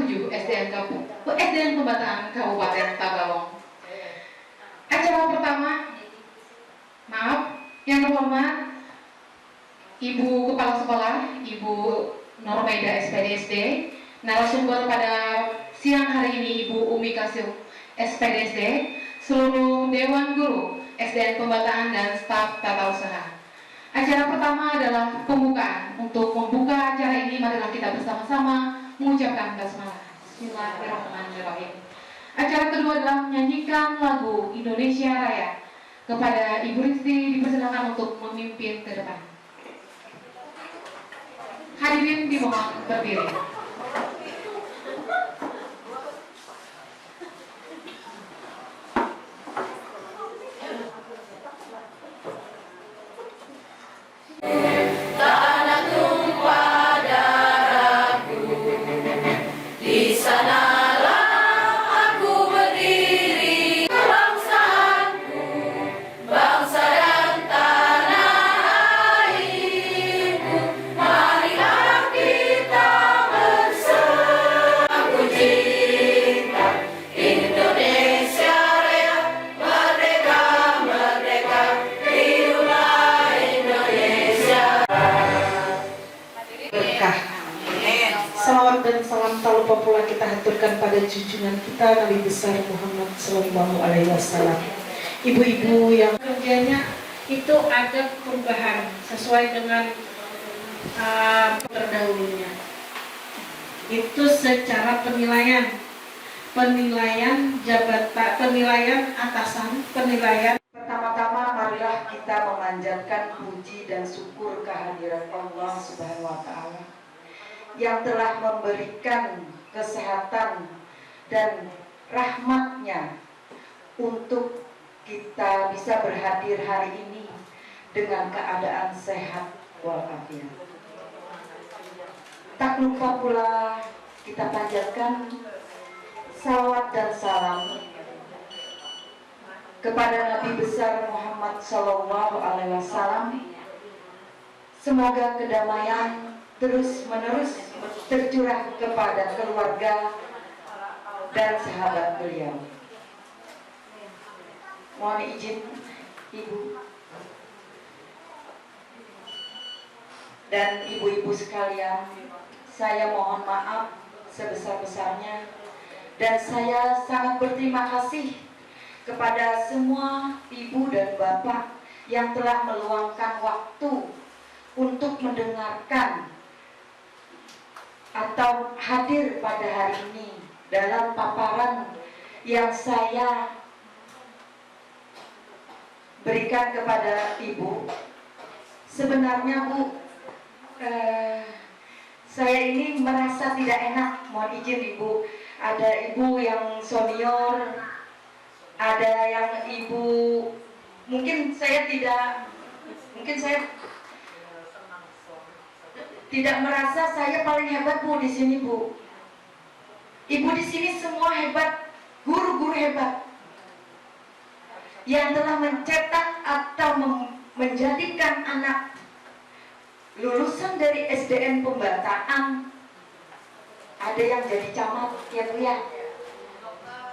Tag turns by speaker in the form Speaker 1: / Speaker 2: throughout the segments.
Speaker 1: 7 SDN Pembataan Kabupaten Tabalong. Acara pertama, yang terhormat Ibu Kepala Sekolah, Ibu Normaida SPDSD, narasumber pada siang hari ini Ibu Umi Kasih SPDSD, seluruh Dewan Guru SDN Pembataan dan staf tata usaha. Acara pertama adalah pembukaan. Untuk membuka acara ini, marilah kita bersama-sama mengucapkan basmalah. Bismillahirrahmanirrahim. Acara kedua adalah menyanyikan lagu Indonesia Raya. Kepada Ibu Rizky dipersilakan untuk memimpin ke depan. Hadirin dimohon berdiri.
Speaker 2: Salawat dan salam tak lupa pula kita haturkan pada junjungan kita Nabi besar Muhammad Sallallahu Alaihi Wasallam. Ibu-ibu yang kerjanya itu ada perubahan sesuai dengan terdahulunya. Itu secara penilaian jabatan, penilaian atasan, penilaian. Pertama-tama marilah kita memanjatkan puji dan syukur kehadiran Allah Subhanahu Wa Taala yang telah memberikan kesehatan dan rahmatnya untuk kita bisa berhadir hari ini dengan keadaan sehat walafiat. Tak lupa pula kita panjatkan salawat dan salam kepada Nabi besar Muhammad Sallallahu Alaihi Wasallam. Semoga kedamaian terus-menerus tercurah kepada keluarga dan sahabat beliau. Mohon izin Ibu dan ibu-ibu sekalian, saya mohon maaf sebesar-besarnya dan saya sangat berterima kasih kepada semua ibu dan bapak yang telah meluangkan waktu untuk mendengarkan atau hadir pada hari ini dalam paparan yang saya berikan kepada Ibu. Sebenarnya Bu, saya ini merasa tidak enak, mohon izin Ibu. Ada Ibu yang senior, ada yang Ibu, mungkin saya tidak merasa saya paling hebat Bu di sini Bu. Ibu di sini semua hebat, guru-guru hebat yang telah mencetak atau menjadikan anak lulusan dari SDN Pembataan. Ada yang jadi camat ya Bu ya,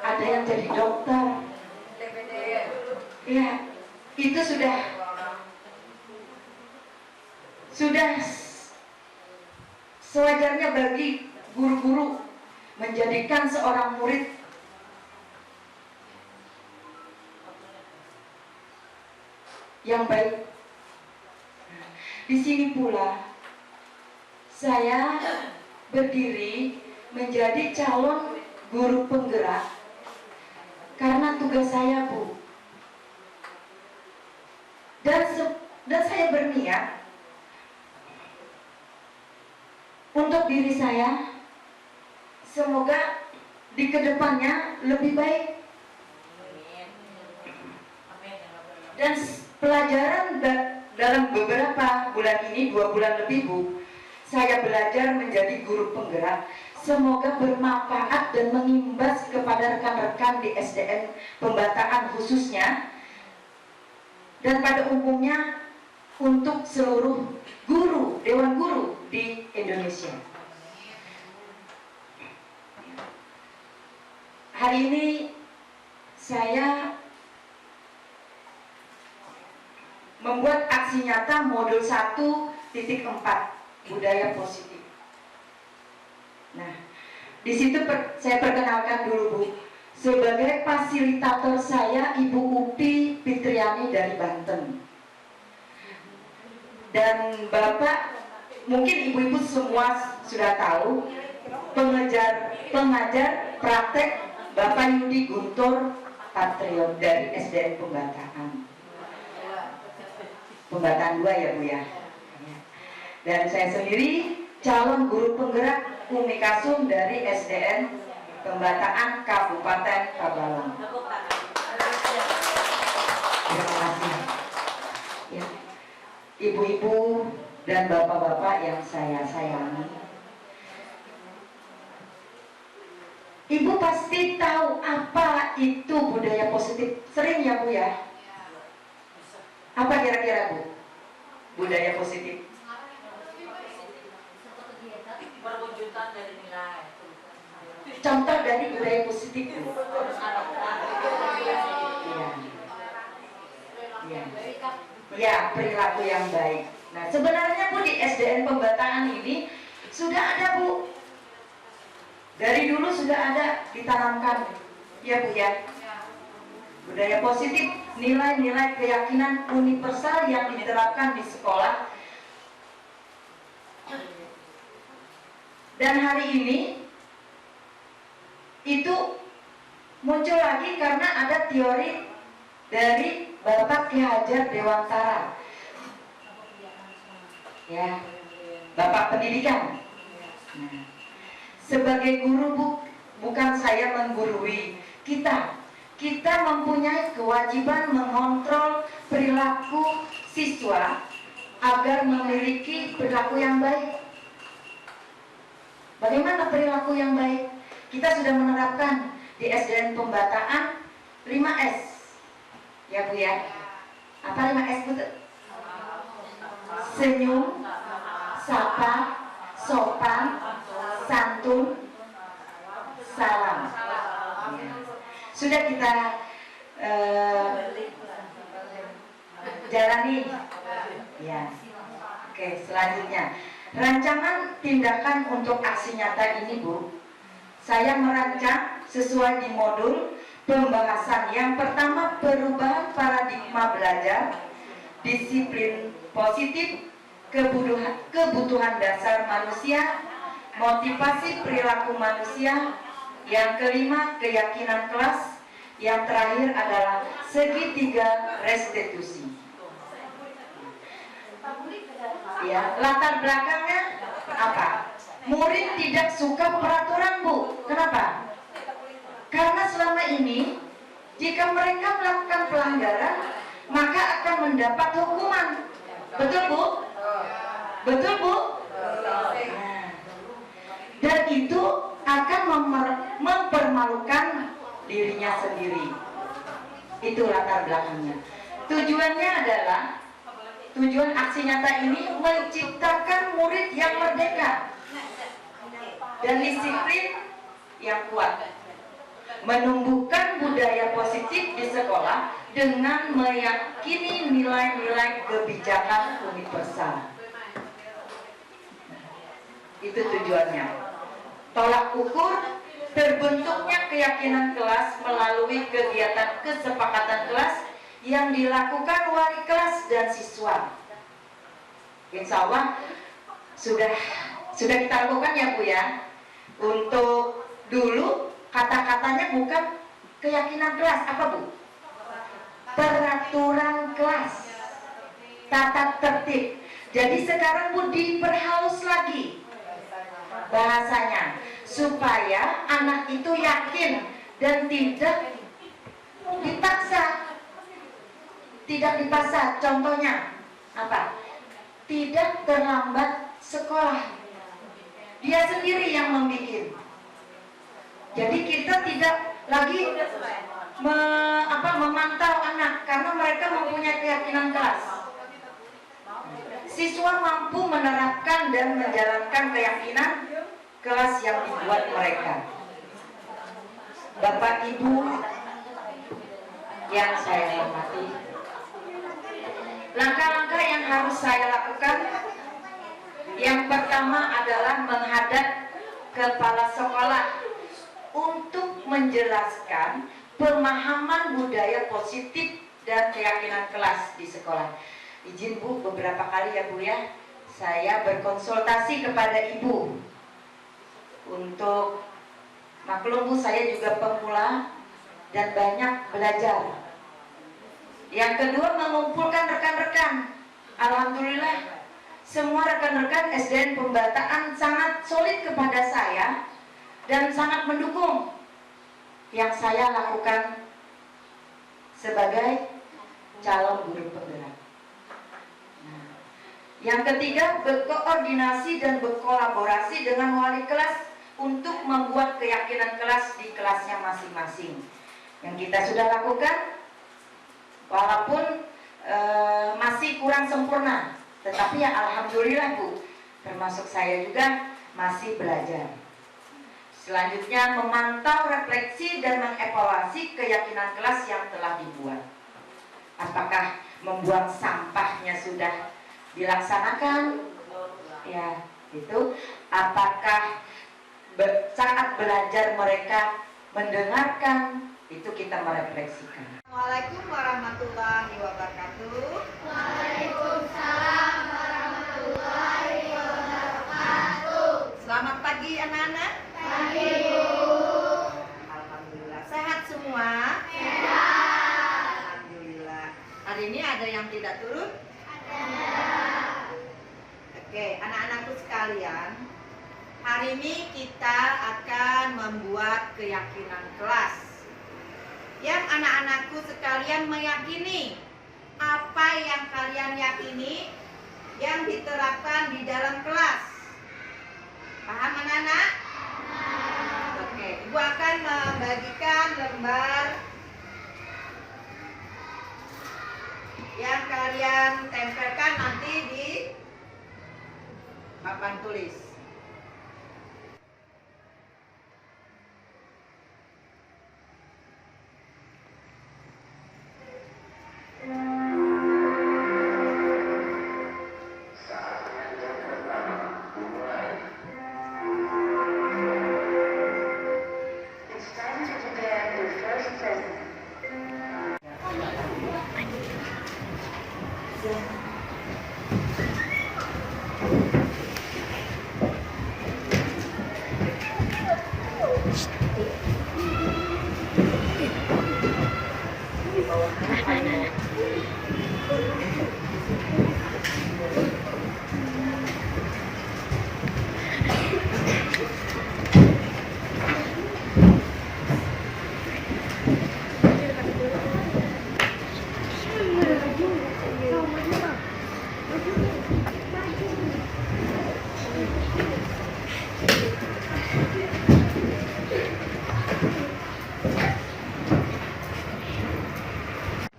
Speaker 2: ada yang jadi dokter. Ya, itu sudah sewajarnya bagi guru-guru menjadikan seorang murid yang baik. Di sini pula saya berdiri menjadi calon guru penggerak karena tugas saya Bu. Dan saya berniat untuk diri saya, semoga di kedepannya lebih baik. Dan pelajaran dalam beberapa bulan ini, 2 bulan lebih Bu, saya belajar menjadi guru penggerak. Semoga bermanfaat dan mengimbas kepada rekan-rekan di SDN Pembataan khususnya, dan pada umumnya untuk seluruh guru, dewan guru di Indonesia. Hari ini saya membuat aksi nyata modul 1.4 budaya positif. Nah, di situ saya perkenalkan dulu Bu. Sebagai fasilitator saya Ibu Upi Fitriani dari Banten. Dan Bapak, mungkin ibu-ibu semua sudah tahu, pengajar praktek Bapak Yudi Guntur Patriot dari SDN Pembataan. Pembataan 2 ya Bu ya. Dan saya sendiri calon guru penggerak Umikasum dari SDN Pembataan Kabupaten Tabalang. Terima kasih. Ya. Ibu-ibu dan bapak-bapak yang saya sayangi. Ibu pasti tahu apa itu budaya positif. Sering ya Bu ya? Apa kira-kira Bu? Budaya positif.
Speaker 3: Perwujudan dari nilai.
Speaker 2: Contoh dari budaya positif Bu. Iya. Ya, perilaku yang baik. Nah, sebenarnya Bu di SDN Pembataan ini sudah ada Bu. Dari dulu sudah ada ditanamkan. Ya Bu ya. Budaya positif, nilai-nilai keyakinan universal yang diterapkan di sekolah. Dan hari ini itu muncul lagi karena ada teori dari Bapak Ki Hajar Dewantara, ya, Bapak Pendidikan. Nah, sebagai guru bukan saya menggurui, kita mempunyai kewajiban mengontrol perilaku siswa agar memiliki perilaku yang baik. Bagaimana perilaku yang baik? Kita sudah menerapkan di SDN Pembataan 5S. Ya Bu ya. Apa 5S Bu? Senyum, sapa, sopan, santun, salam. Ya. Sudah kita jalani. Ya. Oke, selanjutnya rancangan tindakan untuk aksi nyata ini Bu, saya merancang sesuai di modul pembahasan. Yang pertama, perubahan paradigma belajar, disiplin positif, kebutuhan dasar manusia, motivasi perilaku manusia. Yang kelima, keyakinan kelas. Yang terakhir adalah segitiga restitusi. Ya, latar belakangnya apa? Murid tidak suka peraturan Bu. Kenapa? Karena selama ini jika mereka melakukan pelanggaran maka akan mendapat hukuman. Betul Bu? Betul Bu? Dan itu akan mempermalukan dirinya sendiri. Itu latar belakangnya. Tujuannya adalah, tujuan aksi nyata ini menciptakan murid yang merdeka dan disiplin yang kuat, menumbuhkan budaya positif di sekolah dengan meyakini nilai-nilai kebijakan universal. Itu tujuannya. Tolak ukur terbentuknya keyakinan kelas melalui kegiatan kesepakatan kelas yang dilakukan wali kelas dan siswa. Insya Allah sudah kita lakukan ya Bu ya. Untuk dulu kata-katanya bukan keyakinan kelas, apa Bu? Peraturan kelas, tata tertib. Jadi sekarang Bu diperhalus lagi bahasanya supaya anak itu yakin dan tidak dipaksa. Tidak dipaksa. Contohnya apa? Tidak terlambat sekolah. Dia sendiri yang membuat. Jadi kita tidak lagi memantau anak karena mereka mempunyai keyakinan kelas. Siswa mampu menerapkan dan menjalankan keyakinan kelas yang dibuat mereka. Bapak saya lakukan? Yang pertama adalah menghadap kepala sekolah untuk menjelaskan pemahaman budaya positif dan keyakinan kelas di sekolah. Izin Bu, beberapa kali ya Bu ya, saya berkonsultasi kepada Ibu untuk, maklum Bu, saya juga pemula dan banyak belajar. Yang kedua, mengumpulkan rekan-rekan. Alhamdulillah, semua rekan-rekan SDN Pembataan sangat solid kepada saya dan sangat mendukung yang saya lakukan sebagai calon guru penggerak. Nah, yang ketiga, berkoordinasi dan berkolaborasi dengan wali kelas untuk membuat keyakinan kelas di kelasnya masing-masing. Yang kita sudah lakukan, walaupun masih kurang sempurna, tetapi ya alhamdulillah Bu, termasuk saya juga masih belajar. Selanjutnya, memantau, refleksi, dan mengevaluasi keyakinan kelas yang telah dibuat. Apakah membuang sampahnya sudah dilaksanakan? Ya, itu. Apakah saat belajar mereka mendengarkan? Itu kita merefleksikan.
Speaker 3: Assalamualaikum warahmatullahi wabarakatuh.
Speaker 4: Waalaikumsalam warahmatullahi wabarakatuh.
Speaker 3: Selamat pagi anak-anak.
Speaker 4: Pagi Bu.
Speaker 3: Alhamdulillah. Sehat semua?
Speaker 4: Sehat.
Speaker 3: Alhamdulillah. Hari ini ada yang tidak turun?
Speaker 4: Ada.
Speaker 3: Oke, anak-anakku sekalian. Hari ini kita akan membuat keyakinan kelas. Yang anak-anakku sekalian meyakini apa yang kalian yakini yang diterapkan di dalam kelas. Paham anak-anak? Oke, Ibu akan membagikan lembar yang kalian tempelkan nanti di papan tulis.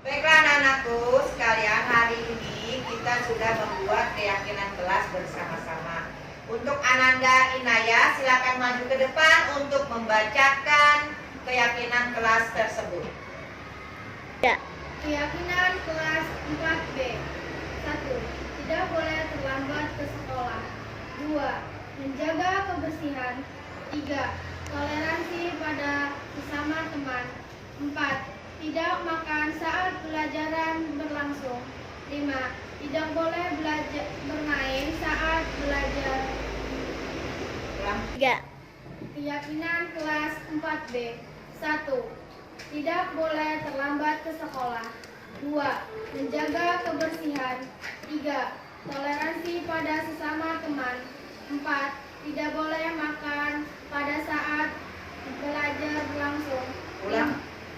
Speaker 3: Baiklah anak-anakku sekalian, hari ini kita sudah membuat keyakinan kelas bersama-sama. Untuk Ananda Inaya, silakan maju ke depan untuk membacakan keyakinan kelas tersebut.
Speaker 4: Keyakinan kelas 4B. 1. Tidak boleh terlambat ke sekolah. 2. Menjaga kebersihan. 3. Toleransi pada sesama teman. 4. Tidak makan saat pelajaran berlangsung. 5. Tidak boleh bermain saat belajar. 3. Keyakinan kelas 4B. 1. Tidak boleh terlambat ke sekolah. 2. Menjaga kebersihan. 3. Toleransi pada sesama teman. 4. Tidak boleh makan pada saat belajar berlangsung.
Speaker 3: Ulang.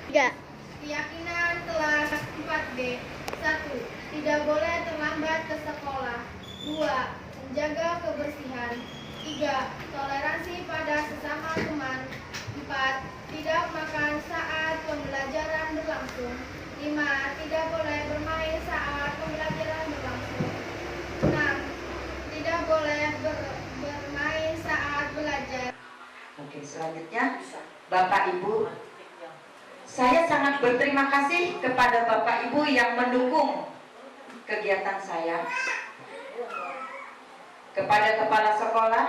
Speaker 4: 3. Keyakinan kelas 4B. 1. Tidak boleh terlambat ke sekolah. 2. Menjaga kebersihan. 3. Toleransi pada sesama teman. 4. Tidak makan saat pembelajaran berlangsung. 5. Tidak boleh bermain saat pembelajaran berlangsung. 6. Tidak boleh bermain saat belajar.
Speaker 2: Oke, selanjutnya Bapak Ibu, saya sangat berterima kasih kepada Bapak Ibu yang mendukung kegiatan saya. kepada kepala sekolah,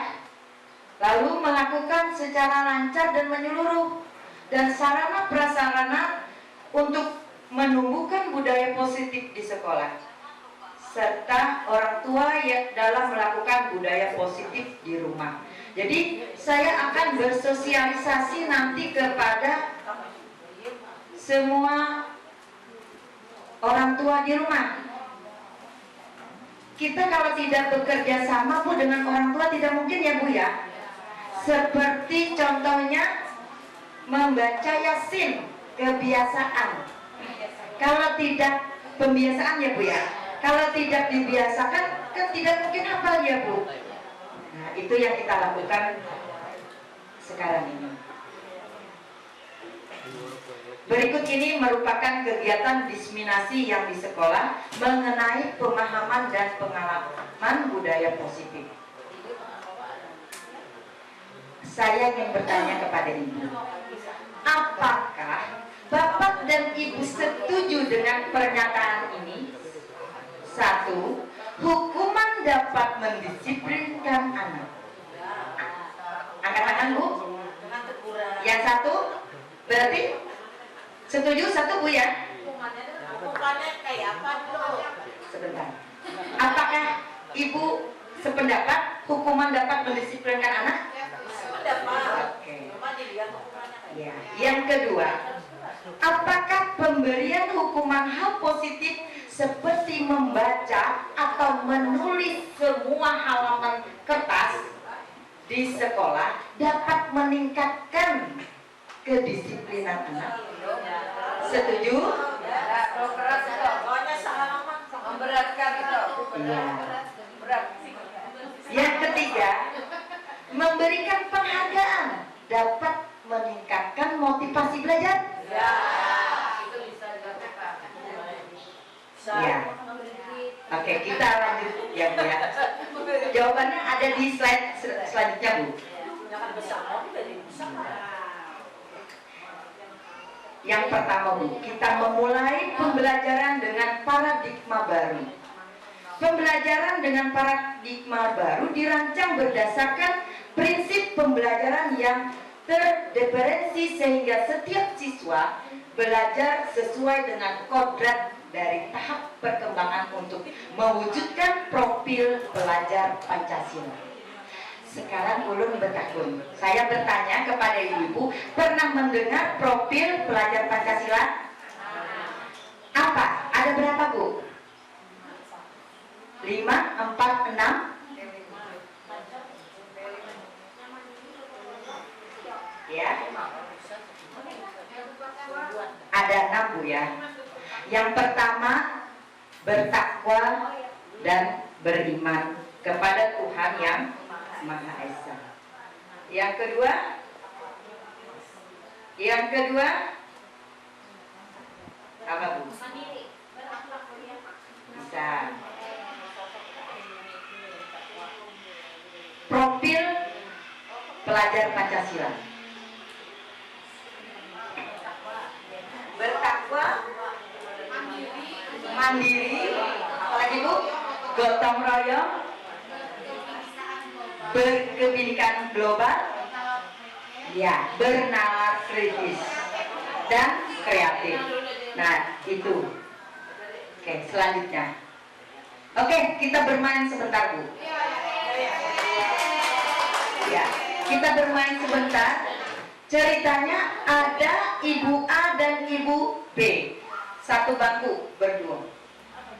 Speaker 2: lalu melakukan secara lancar dan menyeluruh, dan sarana prasarana untuk menumbuhkan budaya positif di sekolah, serta orang tua yang dalam melakukan budaya positif di rumah. Jadi saya akan bersosialisasi nanti kepada semua orang tua di rumah. Kita kalau tidak bekerja sama Bu dengan orang tua tidak mungkin ya Bu ya. Seperti contohnya membaca Yasin, kebiasaan. Kalau tidak pembiasaan ya Bu ya. Kalau tidak dibiasakan kan tidak mungkin hafal ya Bu. Nah, itu yang kita lakukan sekarang ini. Berikut ini merupakan kegiatan diseminasi yang di sekolah mengenai pemahaman dan pengalaman budaya positif. Saya ingin bertanya kepada Ibu, apakah Bapak dan Ibu setuju dengan pernyataan ini? 1. Hukuman dapat mendisiplinkan anak. Angkat tangan Bu. Yang 1 berarti setuju 1 Bu ya?
Speaker 3: Hukumannya kayak apa dulu?
Speaker 2: Sebentar. Apakah Ibu sependapat hukuman dapat mendisiplinkan anak?
Speaker 3: Dapat.
Speaker 2: Oke.
Speaker 3: Cuma dilihat hukumannya kayak
Speaker 2: Ya. Yang kedua, apakah pemberian hukuman hal positif seperti membaca atau menulis semua halaman kertas di sekolah dapat meningkatkan kedisiplinan anak? Setuju?
Speaker 3: berat itu. Pokoknya sehalaman memberatkan itu.
Speaker 2: Iya.
Speaker 3: Berat.
Speaker 2: Yang ketiga, memberikan penghargaan dapat meningkatkan motivasi belajar.
Speaker 3: Ya, itu bisa dilakukan.
Speaker 2: Ya. Oke, kita lanjut ya Bu ya. Jawabannya ada di slide selanjutnya Bu.
Speaker 3: Jangan bersama juga jadi bersama.
Speaker 2: Yang pertama Bu, kita memulai pembelajaran dengan paradigma baru. Pembelajaran dengan paradigma baru dirancang berdasarkan prinsip pembelajaran yang terdeferensi sehingga setiap siswa belajar sesuai dengan kodrat dari tahap perkembangan untuk mewujudkan profil pelajar Pancasila. Sekarang ulun bertakun. Saya bertanya kepada ibu-ibu, pernah mendengar profil pelajar Pancasila? Apa? Ada berapa Bu? 5, 4, 6? Ya. Ada 6 Bu ya. Yang pertama, bertakwa dan beriman kepada Tuhan yang Maha Esa. Yang kedua apa Bu? Bisa. Profil pelajar Pancasila. Bertakwa, mandiri, apalagi Bu? Gotong royong, berkebinekaan global, ya, bernalar kritis dan kreatif. Nah, itu. Oke, selanjutnya. Oke, kita bermain sebentar Bu. Ya, kita bermain sebentar. Ceritanya ada Ibu A dan Ibu B, satu bangku berdua.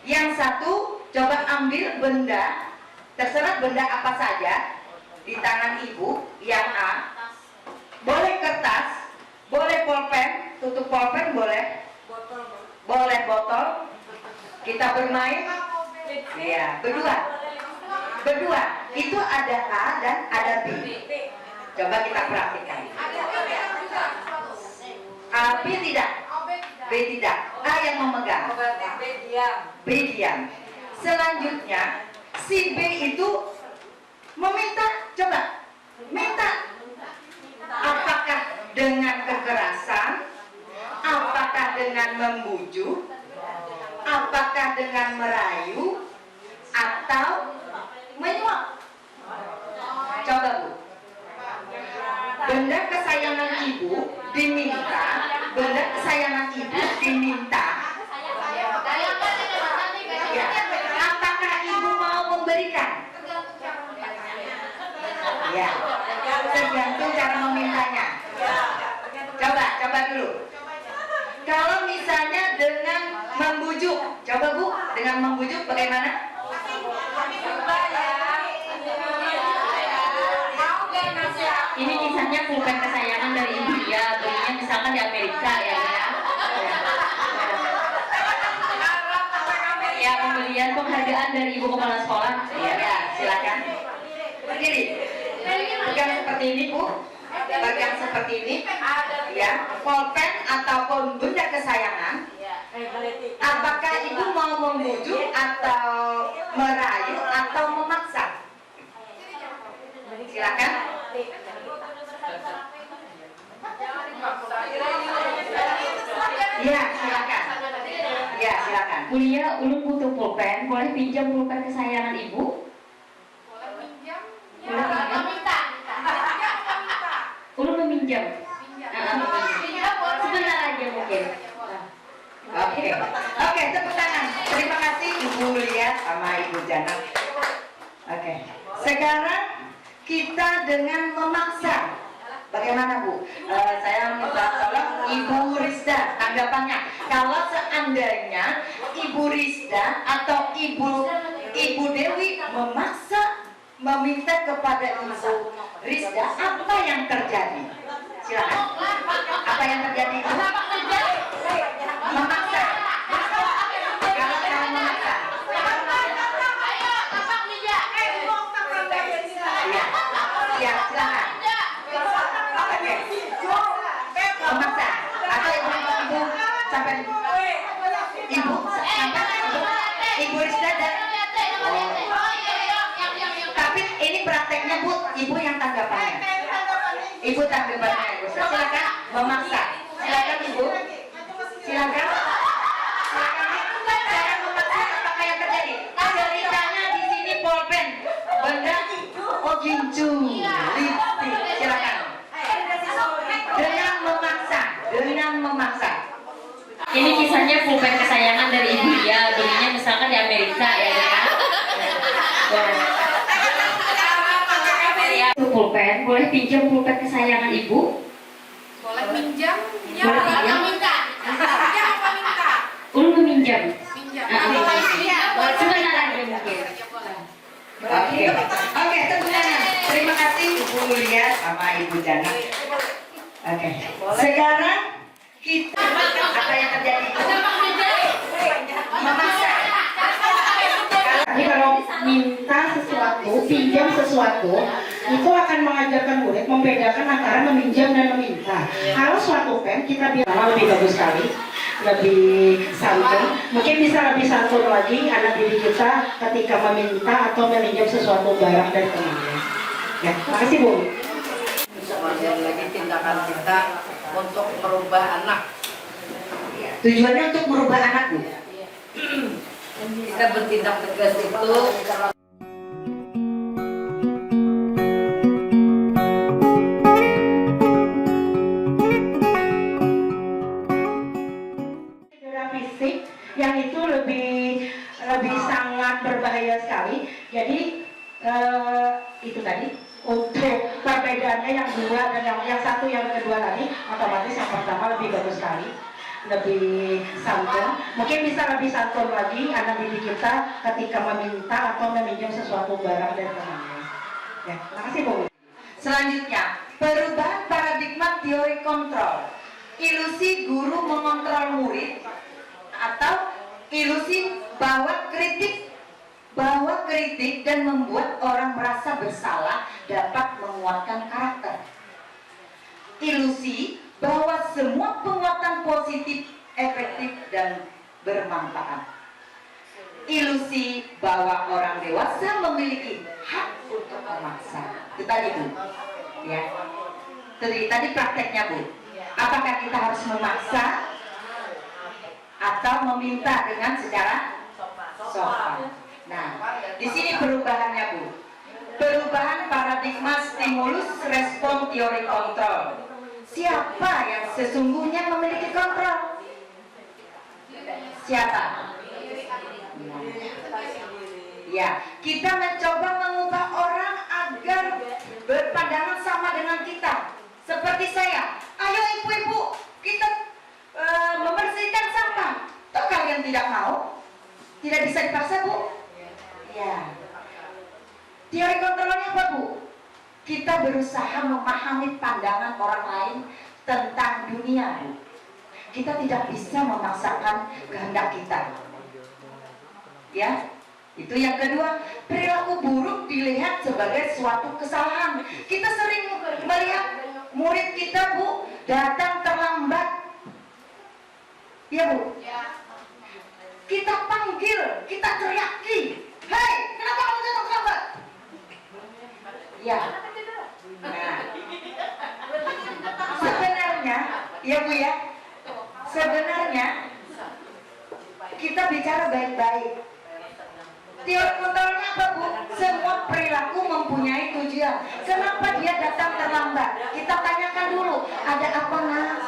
Speaker 2: Yang satu coba ambil benda, terserah benda apa saja di tangan ibu. Yang A, boleh kertas, boleh pulpen, tutup pulpen boleh, boleh botol. Kita bermain, ya, berdua. Itu ada A dan ada B. Coba kita praktikkan. A, B tidak. B tidak. A yang memegang. B diam. Selanjutnya si B itu meminta. Coba minta. Apakah dengan kekerasan? Apakah dengan membujuk? Apakah dengan merayu? Atau menyuap? Coba Bu. Benda kesayangan ibu diminta, benda kesayangan ibu diminta. Ya. Apakah ibu mau memberikan? Ya. Tergantung cara memintanya. Coba dulu. Kalau misalnya dengan membujuk, coba Bu, dengan membujuk bagaimana?
Speaker 5: Ini kisahnya pulpen kesayangan dari ibu dia, belinya misalkan di Amerika ya. Ya, pembelian penghargaan dari ibu kepala sekolah.
Speaker 2: Ya, silakan. Berdiri. Pegang seperti ini Bu. Pegang seperti ini. Ya, pulpen ataupun benda kesayangan. Apakah ibu mau membujuk atau merayu atau memaksa? Silakan. Ya, silakan. Ya, silakan.
Speaker 5: Kuliah, ulun butuh pulpen, boleh pinjam pulpen kesayangan ibu?
Speaker 4: Boleh pinjam?
Speaker 5: Boleh pinjam? Ulun meminjam. Sebentar aja mungkin.
Speaker 2: Oke, tepuk tangan. Terima kasih Ibu Lia sama Ibu Jana. Oke. Sekarang kita dengan memaksa. Bagaimana Bu? Saya minta tolong Ibu Rizda tanggapannya. Kalau seandainya Ibu Rizda atau Ibu Dewi memaksa meminta kepada Ibu Rizda, apa yang terjadi? Silakan. Apa yang terjadi Ibu? Memaksa. Kalau kamu memaksa. Ya, silakan. Oke. Memaksa. Atau ibu sampai ibu Rizda dan tapi ini prakteknya Bu, ibu yang tanggapannya. Ibu tanggapannya, Ibu. Silakan memaksa. Silakan Ibu. Silakan. Cara memaksa apakah yang terjadi? Ceritanya di sini pulpen, benda gincu, lipstick. Silakan. Dengan memaksa.
Speaker 5: Ini kisahnya pulpen kesayangan dari ibu dia, belinya misalkan di Amerika ya. Itu pulpen, boleh pinjam pulpen kesayangan ibu?
Speaker 4: Boleh pinjam?
Speaker 5: Boleh pinjam?
Speaker 4: Minta.
Speaker 5: Ulun meminjam.
Speaker 4: Pinjam.
Speaker 5: Sebentar aja mungkin.
Speaker 2: Oke, tepuk tangan. Terima kasih Ibu Lia sama Ibu Jana. Oke. Sekarang kita apa yang terjadi? Memaksa.
Speaker 6: Jadi kalau minta sesuatu, pinjam sesuatu, itu akan mengajarkan murid membedakan antara meminjam dan meminta. Kalau suatu pen kita bilang lebih bagus sekali, lebih santun. Mungkin bisa lebih santun lagi anak didik kita ketika meminta atau meminjam sesuatu barang dari temannya. Ya, makasih Bu.
Speaker 7: Semuanya lagi tindakan kita untuk merubah anak.
Speaker 2: Tujuannya untuk merubah anak Bu.
Speaker 7: Kita bertindak tegas itu
Speaker 6: Cedera fisik yang itu lebih sangat berbahaya sekali. Jadi itu tadi untuk perbedaannya yang dua dan yang satu yang kedua tadi, otomatis yang pertama lebih bagus sekali, lebih santun. Mungkin bisa lebih santun lagi anak didik kita ketika meminta atau meminjam sesuatu barang dari temannya. Ya, makasih Bu.
Speaker 2: Selanjutnya, perubahan paradigma teori kontrol. Ilusi guru mengontrol murid atau ilusi bahwa kritik dan membuat orang merasa bersalah dapat menguatkan karakter. Ilusi bahwa semua penguatan positif, efektif, dan bermanfaat. Ilusi bahwa orang dewasa memiliki hak untuk memaksa. Itu tadi Bu. Ya. Tadi prakteknya Bu. Apakah kita harus memaksa atau meminta dengan secara sopan? Nah, di sini perubahannya Bu. perubahan paradigma stimulus respon teori kontrol. Siapa yang sesungguhnya memiliki kontrol? Siapa? Ya, kita mencoba mengubah orang agar berpandangan sama dengan kita. Seperti saya, ayo ibu-ibu, kita membersihkan sampah. Toh kalian tidak mau? Tidak bisa dipaksa, Bu? Ya. Teori kontrolnya apa, Bu? Kita berusaha memahami pandangan orang lain tentang dunia, Bu. Kita tidak bisa memaksakan kehendak kita. Ya, itu yang kedua. Perilaku buruk dilihat sebagai suatu kesalahan. Kita sering melihat murid kita, Bu, datang terlambat. Ya, Bu? Kita panggil, kita teriaki, hei, kenapa kamu datang terlambat? Ya. Nah, sebenarnya, ya Bu ya, sebenarnya kita bicara baik-baik. Teori kontrolnya apa, Bu? Semua perilaku mempunyai tujuan. Kenapa dia datang terlambat? Kita tanyakan dulu, ada apa, Nas?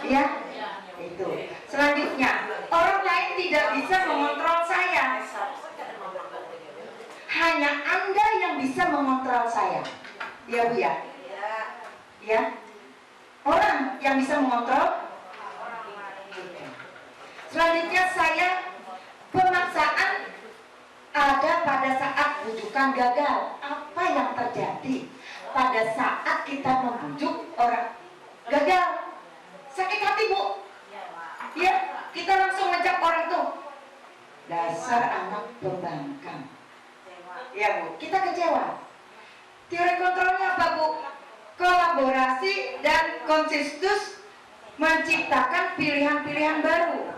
Speaker 2: Ya, itu. Selanjutnya, orang lain tidak bisa mengontrol saya. Hanya Anda yang bisa mengontrol saya. Ya, Bu ya? Ya. Orang yang bisa mengontrol. Selanjutnya saya, pemaksaan ada pada saat bujukan gagal. Apa yang terjadi pada saat kita membujuk orang gagal? Sakit hati, Bu. Ya, kita langsung ngejak orang tuh. Dasar anak pembangkang. Ya, Bu, kita kecewa. Teori kontrolnya apa, Bu? Kolaborasi dan konsensus menciptakan pilihan-pilihan baru.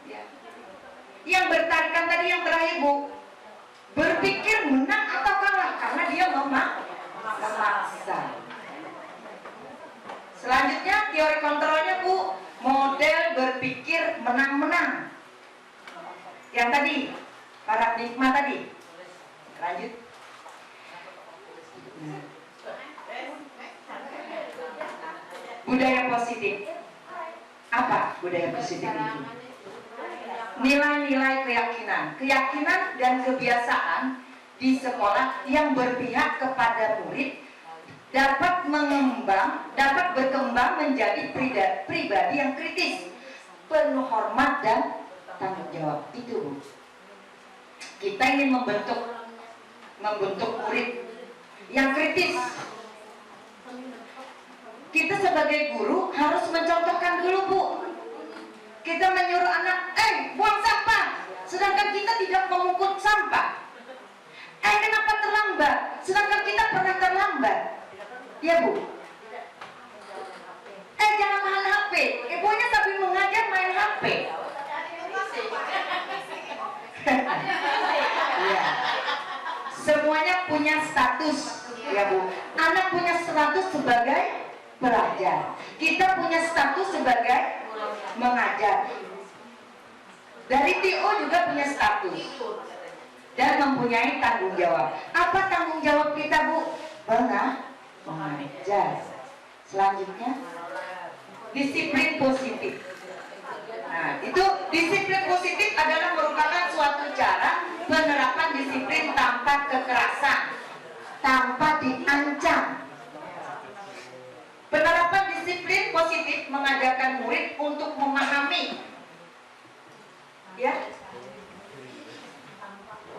Speaker 2: Ya. Yang bertarikan tadi yang terakhir, Bu, berpikir menang atau kalah karena dia memaksa. Selanjutnya teori kontrolnya, Bu, model berpikir menang-menang. Yang tadi, paradigma tadi. Lanjut. Budaya positif. Apa budaya positif itu? Nilai-nilai keyakinan. Keyakinan dan kebiasaan di sekolah yang berpihak kepada murid dapat berkembang menjadi pribadi yang kritis, penuh hormat dan tanggung jawab. Itu, kita ingin membentuk murid yang kritis. Kita sebagai guru harus mencontohkan dulu, Bu. Kita menyuruh anak, buang sampah, sedangkan kita tidak memungut sampah. Kenapa terlambat, sedangkan kita pernah terlambat. Ya, Bu. Jangan main HP. Ibunya sambil mengajar main HP. Ya. Semuanya punya status, ya, Bu. Anak punya status sebagai pelajar. Kita punya status sebagai mengajar. Dari TO juga punya status dan mempunyai tanggung jawab. Apa tanggung jawab kita, Bu? Mengajar. Selanjutnya, disiplin positif. Nah, itu disiplin positif adalah merupakan suatu cara penerapan disiplin tanpa kekerasan, tanpa diancam. Penerapan disiplin positif mengajarkan murid untuk memahami. Ya.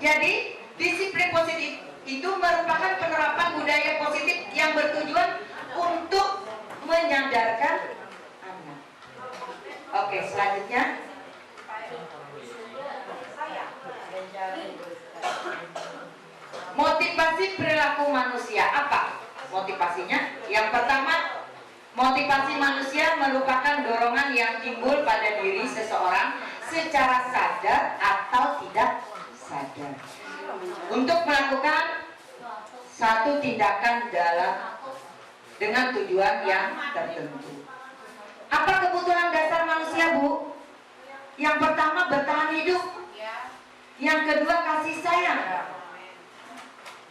Speaker 2: Jadi, disiplin positif itu merupakan penerapan budaya positif yang bertujuan untuk menyadarkan anak. Oke, selanjutnya. Motivasi perilaku manusia. Apa motivasinya? Yang pertama, motivasi manusia merupakan dorongan yang timbul pada diri seseorang secara sadar atau tidak sadar untuk melakukan satu tindakan dengan tujuan yang tertentu. Apa kebutuhan dasar manusia, Bu? Yang pertama, bertahan hidup. Yang kedua, kasih sayang.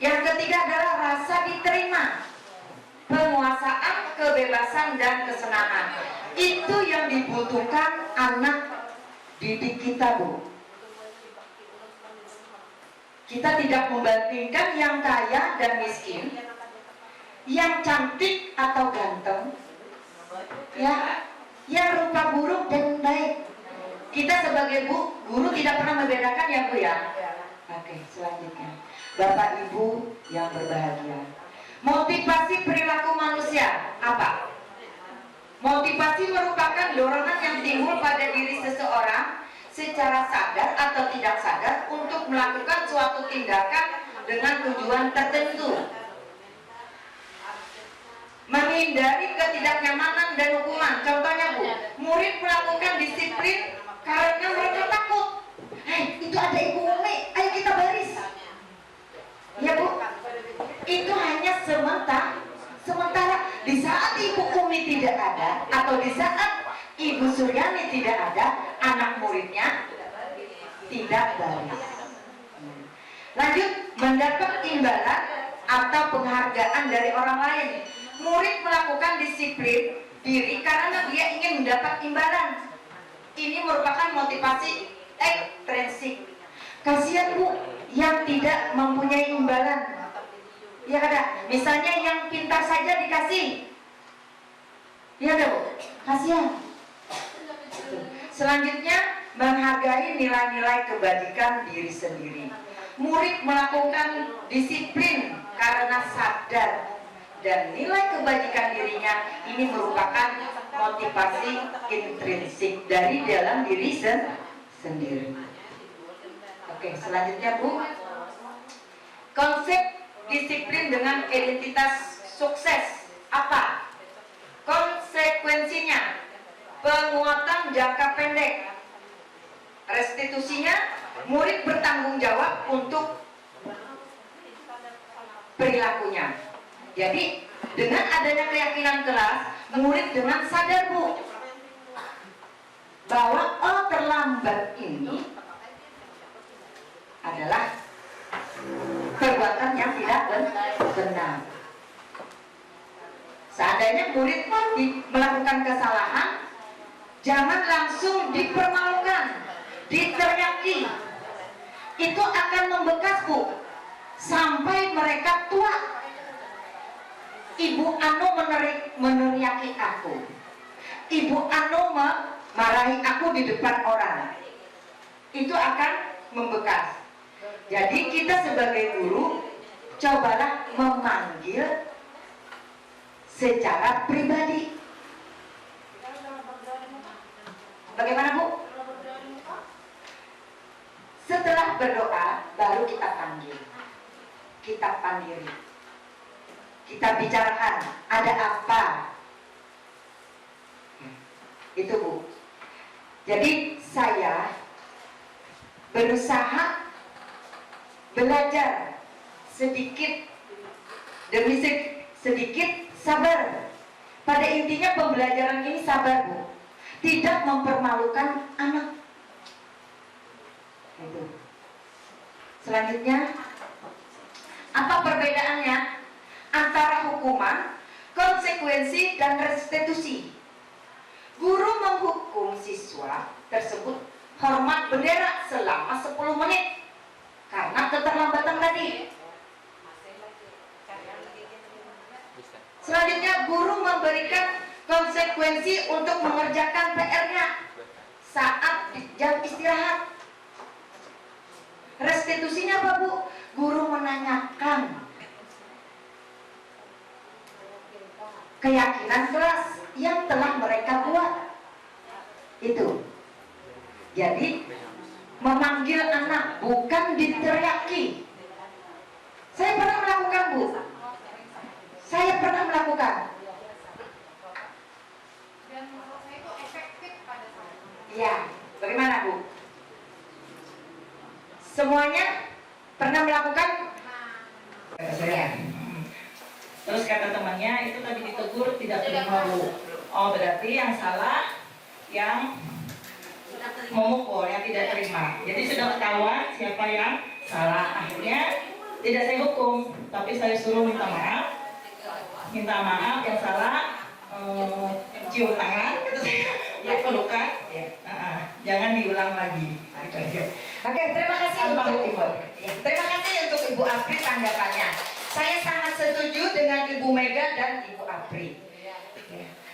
Speaker 2: Yang ketiga adalah rasa diterima, penguasaan, kebebasan, dan kesenangan. Itu yang dibutuhkan anak didik kita, Bu. Kita tidak membandingkan yang kaya dan miskin, yang cantik atau ganteng, ya, yang rupa buruk dan baik. Kita sebagai guru tidak pernah membedakan ya Bu ya. Oke, selanjutnya Bapak Ibu yang berbahagia, motivasi perilaku manusia apa? Motivasi merupakan dorongan yang timbul pada diri seseorang secara sadar atau tidak sadar untuk melakukan suatu tindakan dengan tujuan tertentu, menghindari ketidaknyamanan dan hukuman. Contohnya Bu, murid melakukan disiplin karena mereka takut. Hei, itu ada Ibu Umi, ayo kita baris. Ya Bu, itu hanya sementara. Di saat Ibu Umi tidak ada, atau di saat Ibu Suryani tidak ada, anak muridnya tidak baris. Lanjut, mendapat imbalan atau penghargaan dari orang lain. Murid melakukan disiplin diri karena dia ingin mendapat imbalan. Ini merupakan motivasi ekstrinsik. Kasihan Bu yang tidak mempunyai imbalan. Ya ada, misalnya yang pintar saja dikasih. Ya ada Bu, kasihan. Selanjutnya, menghargai nilai-nilai kebajikan diri sendiri. Murid melakukan disiplin karena sadar dan nilai kebajikan dirinya. Ini merupakan motivasi intrinsik dari dalam diri sendiri. Oke, selanjutnya Bu, konsep disiplin dengan identitas sukses apa? Konsekuensinya, penguatan jangka pendek. Restitusinya, murid bertanggung jawab untuk perilakunya. Jadi dengan adanya keyakinan kelas, murid dengan sadar Bu bahwa terlambat ini adalah perbuatan yang tidak benar. Seandainya murid melakukan kesalahan, jangan langsung dipermalukan, diteriaki. Itu akan membekas Bu sampai mereka tua. Ibu Anu meneriaki aku, Ibu Anu memarahi aku di depan orang. Itu akan membekas. Jadi kita sebagai guru, cobalah memanggil secara pribadi. Bagaimana Bu? Setelah berdoa, baru kita panggil, kita pandiri, kita bicarakan ada apa. Itu Bu. Jadi saya berusaha belajar sedikit demi sedikit, sabar. Pada intinya pembelajaran ini sabar Bu, tidak mempermalukan anak. Itu. Selanjutnya, apa perbedaannya antara hukuman, konsekuensi, dan restitusi? Guru menghukum siswa tersebut hormat bendera selama 10 menit karena keterlambatan tadi. Selanjutnya, guru memberikan konsekuensi untuk mengerjakan PR-nya saat jam istirahat. Restitusinya apa Bu? Guru menanyakan keyakinan kelas yang telah mereka buat. Itu. Jadi memanggil anak, bukan diteriaki. Saya pernah melakukan Bu. Saya pernah melakukan.
Speaker 4: Dan menurut saya itu efektif pada saat itu.
Speaker 2: Iya, bagaimana Bu? Semuanya pernah melakukan?
Speaker 6: Saya. Terus kata temannya itu tadi ditegur tidak terima Bu. Oh berarti yang salah yang memukul, yang tidak terima. Jadi sudah ketahuan siapa yang salah. Akhirnya tidak saya hukum, tapi saya suruh minta maaf yang salah, cium tangan, ya pelukan, jangan diulang lagi.
Speaker 2: Oke, terima kasih untuk Ibu. Terima kasih untuk Ibu Apri tanggapannya. Saya sangat setuju dengan Ibu Mega dan Ibu Apri.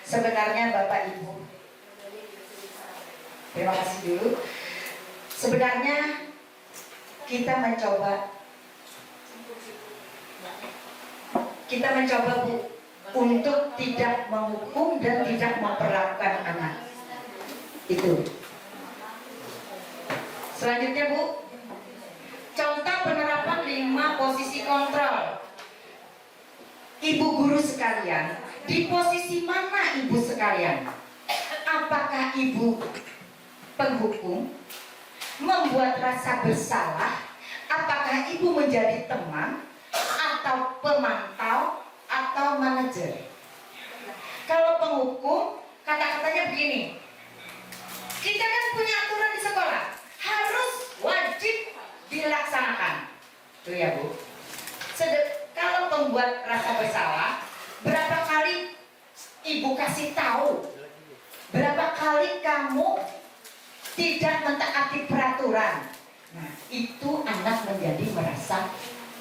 Speaker 2: Sebenarnya Bapak Ibu, terima kasih dulu. Sebenarnya kita mencoba Bu untuk tidak menghukum dan tidak memperlakukan anak. Itu. Selanjutnya Bu, contoh penerapan 5 posisi kontrol. Ibu guru sekalian, di posisi mana ibu sekalian? Apakah ibu penghukum, membuat rasa bersalah? Apakah ibu menjadi teman, atau pemantau, atau manajer? Kalau penghukum, kata-katanya begini, kita kan punya aturan di sekolah, harus wajib dilaksanakan. Tuh ya Bu. Kalau pembuat rasa bersalah, berapa kali ibu kasih tahu? Berapa kali kamu tidak mentaati peraturan? Nah, itu anak menjadi merasa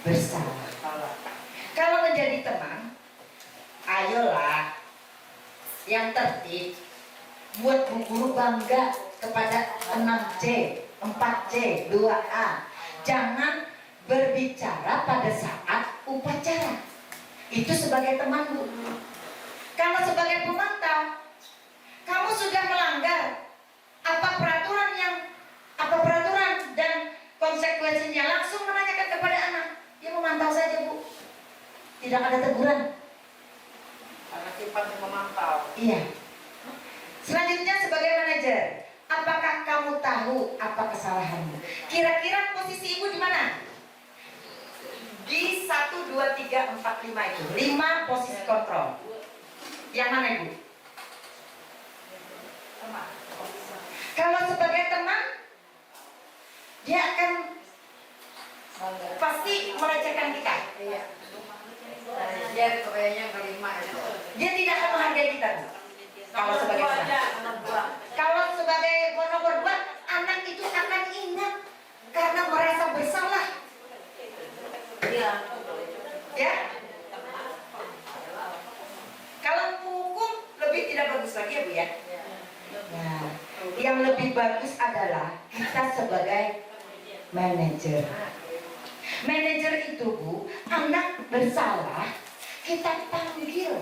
Speaker 2: bersalah. Kalau menjadi teman, ayolah yang tertib, buat bu guru bangga kepada 6C, 4C, 2A. Jangan berbicara pada saat upacara. Itu sebagai teman Bu. Kalau sebagai pemantau, kamu sudah melanggar apa peraturan dan konsekuensinya, langsung menanyakan kepada anak. Dia memantau saja Bu, tidak ada teguran.
Speaker 7: Karena sifatnya memantau.
Speaker 2: Iya. Selanjutnya sebagai manajer, apakah kamu tahu apa kesalahanmu? Kira-kira posisi ibu di mana? Di 1, 2, 3, 4, 5 itu 5 posisi kontrol. Yang mana ibu? Kalau sebagai teman, dia akan pasti melecehkan kita.
Speaker 7: Dia kayaknya kelima itu.
Speaker 2: Dia tidak akan menghargai kita Bu. Kalau sebagai teman. Kalau sebagai nomor 2, anak itu akan ingat karena merasa bersalah. Ya. Kalau hukum lebih tidak bagus lagi ya Bu ya. Nah, yang lebih bagus adalah kita sebagai manajer. Manajer itu Bu, anak bersalah, kita panggil.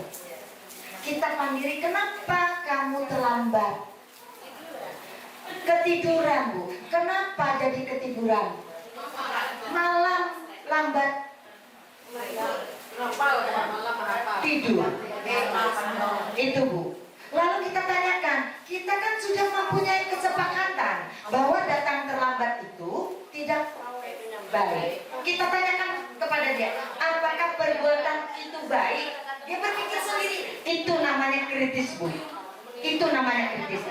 Speaker 2: Kita panggil, kenapa kamu terlambat? Ketiduran Bu, kenapa jadi ketiduran? Malam lambat tidur. Itu Bu. Lalu kita tanyakan, kita kan sudah mempunyai kesepakatan bahwa datang terlambat itu tidak baik. Kita tanyakan kepada dia, apakah perbuatan itu baik? Dia berpikir sendiri. Itu namanya kritis Bu. Itu namanya kritis.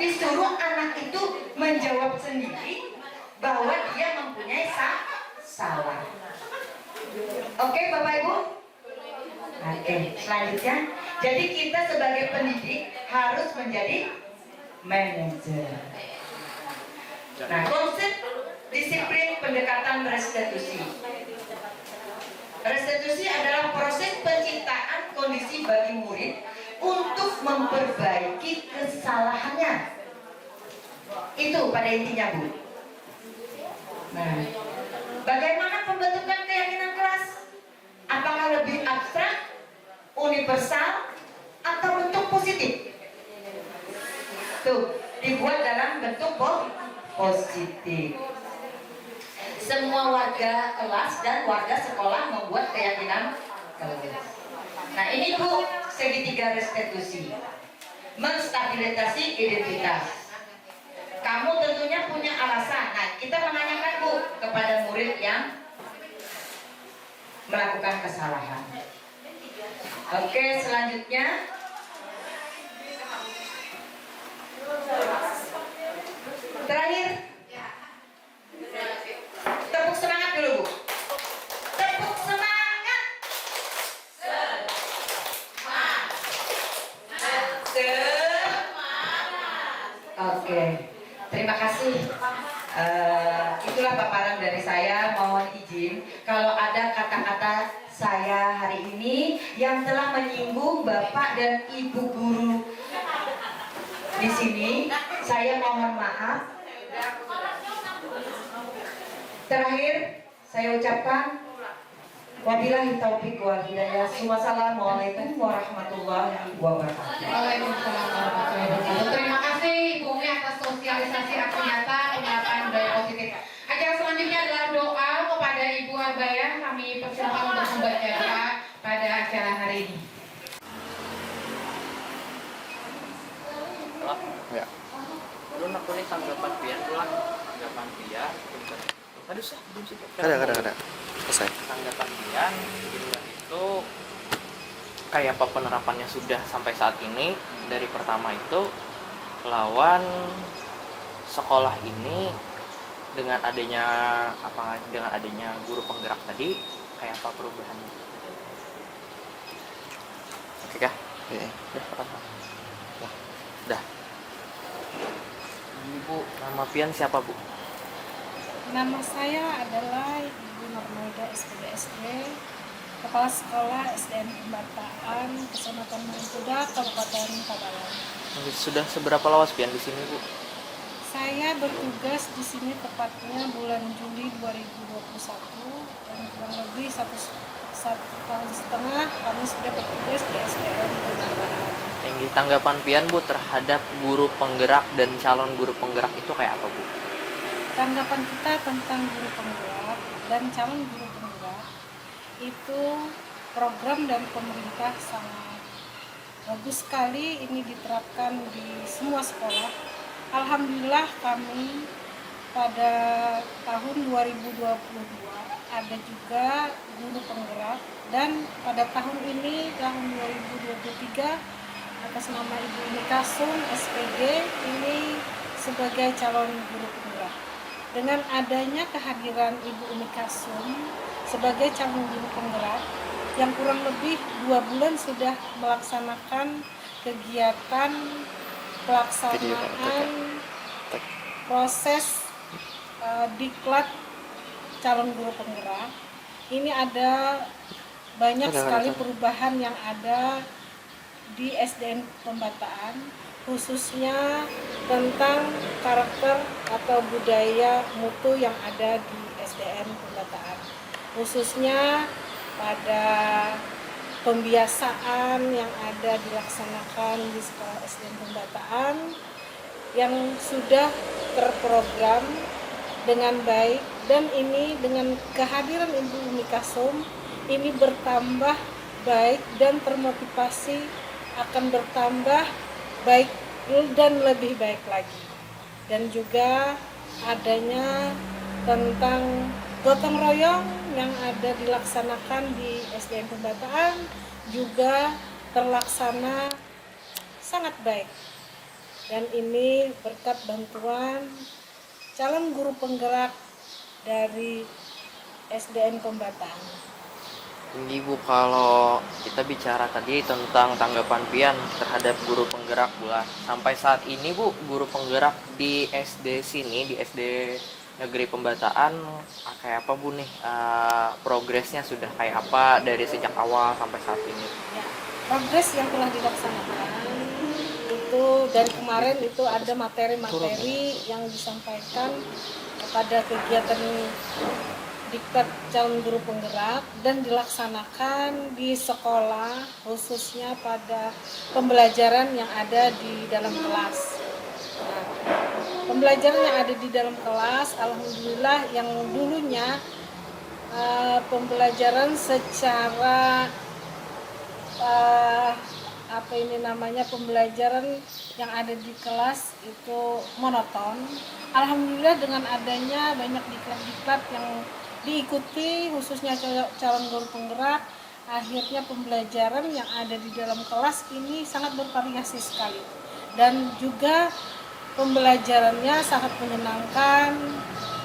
Speaker 2: Disuruh anak itu menjawab sendiri bahwa dia mempunyai salah. Oke Bapak Ibu? Oke, selanjutnya, jadi kita sebagai pendidik harus menjadi manajer. Nah, konsep disiplin pendekatan restitusi. Restitusi adalah proses penciptaan kondisi bagi murid untuk memperbaiki kesalahannya. Itu pada intinya Bu. Nah, bagaimana pembentukan keyakinan kelas? Apakah lebih abstrak, universal, atau bentuk positif? Tuh, dibuat dalam bentuk positif. Semua warga kelas dan warga sekolah membuat keyakinan kelas. Nah, ini Bu, segitiga restitusi. Menstabilisasi identitas. Kamu tentunya punya alasan. Nah, kita menanyakan Bu kepada murid yang melakukan kesalahan. Oke, selanjutnya terakhir, tepuk semangat dulu Bu. Oke, terima kasih. Itulah paparan dari saya. Mohon izin kalau ada kata-kata saya hari ini yang telah menyinggung Bapak dan Ibu guru di sini, saya mohon maaf. Terakhir, saya ucapkan wabillahi taufiq wal hidayah. Wassalamualaikum warahmatullahi wabarakatuh.
Speaker 1: Waalaikumsalam warahmatullahi wabarakatuh. Terima kasih Ibu Umi atas sosialisasi aksi nyata penyampaian budaya positif. Acara selanjutnya adalah doa kepada Ibu Arbaya. Kami persilakan untuk membaca doa pada acara hari ini.
Speaker 8: Ya. Lu nak kulit tanggapan pian pulang. Tanggapan pian. Aduh sah, belum sih.
Speaker 9: Kada. Selesai.
Speaker 8: Tanggapan pian itu kayak apa penerapannya sudah sampai saat ini. Dari pertama itu lawan sekolah ini dengan adanya guru penggerak tadi kayak apa perubahannya? Oke kah?
Speaker 9: Iya.
Speaker 8: Dah. Ibu, nama pian siapa Bu?
Speaker 10: Nama saya adalah Ibu Normaida SPDSD, Kepala Sekolah SDN Pembataan, Kecamatan Mangkuda, Kabupaten Tabanan.
Speaker 8: Sudah seberapa lawas pian di sini Bu?
Speaker 10: Saya bertugas di sini tepatnya bulan Juli 2021 dan kurang lebih satu tahun setengah kami sudah bertugas di SDN Pembataan.
Speaker 8: Tinggi tanggapan pian Bu terhadap guru penggerak dan calon guru penggerak itu kayak apa Bu?
Speaker 10: Tanggapan kita tentang guru penggerak dan calon guru penggerak itu program dari pemerintah sangat bagus sekali, ini diterapkan di semua sekolah. Alhamdulillah kami pada tahun 2022 ada juga guru penggerak dan pada tahun ini tahun 2023 atas nama Ibu Umi Kasum SPD ini sebagai calon guru penggerak. Dengan adanya kehadiran Ibu Umi Kasum sebagai calon guru penggerak yang kurang lebih 2 bulan sudah melaksanakan kegiatan pelaksanaan proses diklat calon guru penggerak. Ini ada banyak sekali perubahan yang ada di SDN Pembataan, khususnya tentang karakter atau budaya mutu yang ada di SDN Pembataan, khususnya pada pembiasaan yang ada dilaksanakan di sekolah SDN Pembataan yang sudah terprogram dengan baik, dan ini dengan kehadiran Ibu Umi Kasum ini bertambah baik dan termotivasi akan bertambah baik dan lebih baik lagi. Dan juga adanya tentang gotong royong yang ada dilaksanakan di SDN Pembataan juga terlaksana sangat baik, dan ini berkat bantuan calon guru penggerak dari SDN Pembataan.
Speaker 8: Ini Bu, kalau kita bicara tadi tentang tanggapan pian terhadap guru penggerak Bu, sampai saat ini Bu, guru penggerak di SD sini, di SD Negeri Pembataan kayak apa Bu nih, progresnya sudah kayak apa dari sejak awal sampai saat ini?
Speaker 10: Ya, progres yang telah dilaksanakan itu dari kemarin itu ada materi-materi yang disampaikan kepada kegiatan diklat calon guru penggerak dan dilaksanakan di sekolah, khususnya pada pembelajaran yang ada di dalam kelas. Nah, pembelajaran yang ada di dalam kelas, alhamdulillah yang dulunya pembelajaran secara pembelajaran yang ada di kelas itu monoton. Alhamdulillah dengan adanya banyak diklat-diklat yang diikuti khususnya calon guru penggerak, akhirnya pembelajaran yang ada di dalam kelas ini sangat bervariasi sekali, dan juga pembelajarannya sangat menyenangkan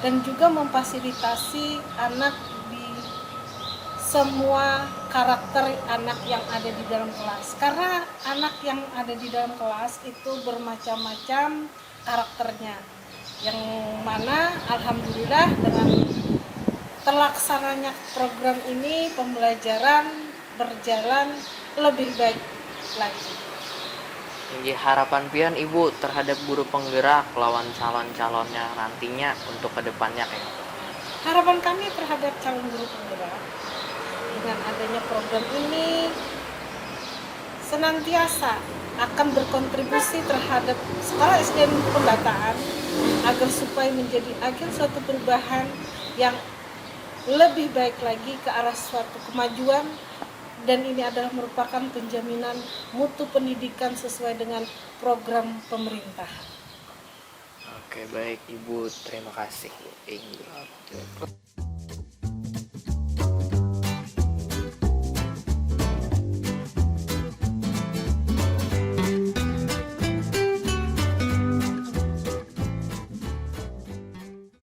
Speaker 10: dan juga memfasilitasi anak di semua karakter anak yang ada di dalam kelas, karena anak yang ada di dalam kelas itu bermacam-macam karakternya, yang mana alhamdulillah dengan terlaksananya program ini pembelajaran berjalan lebih baik lagi.
Speaker 8: Jadi harapan pian Ibu terhadap guru penggerak lawan calon-calonnya nantinya untuk kedepannya kayak.
Speaker 10: Harapan kami terhadap calon guru penggerak dengan adanya program ini senantiasa akan berkontribusi terhadap sekolah SDN Pembataan agar supaya menjadi agen suatu perubahan yang lebih baik lagi ke arah suatu kemajuan, dan ini adalah merupakan penjaminan mutu pendidikan sesuai dengan program pemerintah.
Speaker 8: Oke, baik Ibu, terima kasih Bu Ingrid.